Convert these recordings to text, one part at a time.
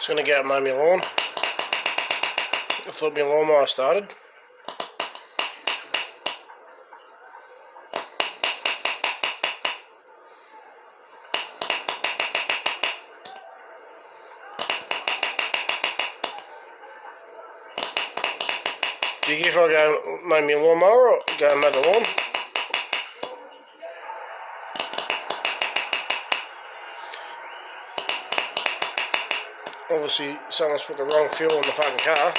Just going to get out and mow my lawn. I thought my lawnmower started. Do you care if I go and mow my lawnmower or go and mow the lawn? Obviously, someone's put the wrong fuel in the fucking car.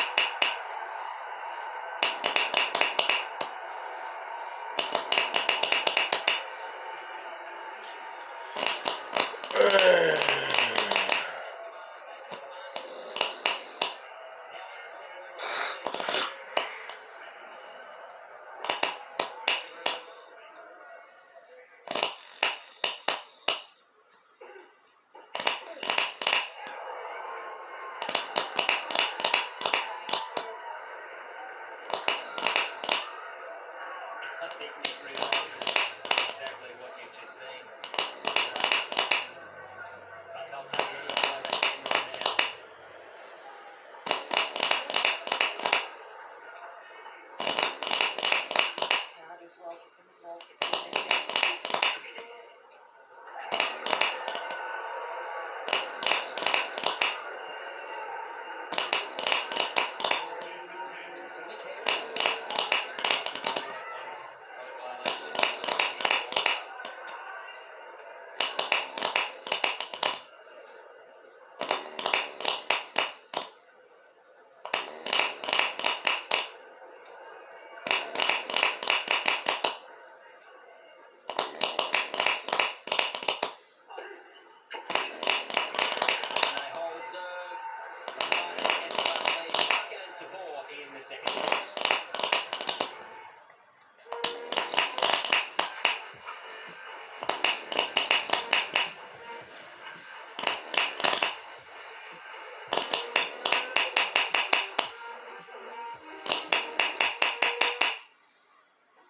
I think Nick realises exactly what you've just seen. But they'll take any blow they can right now. Might as well get them involved.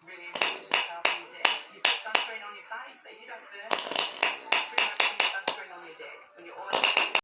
Really important after you do. You put sunscreen on your face so you don't burn.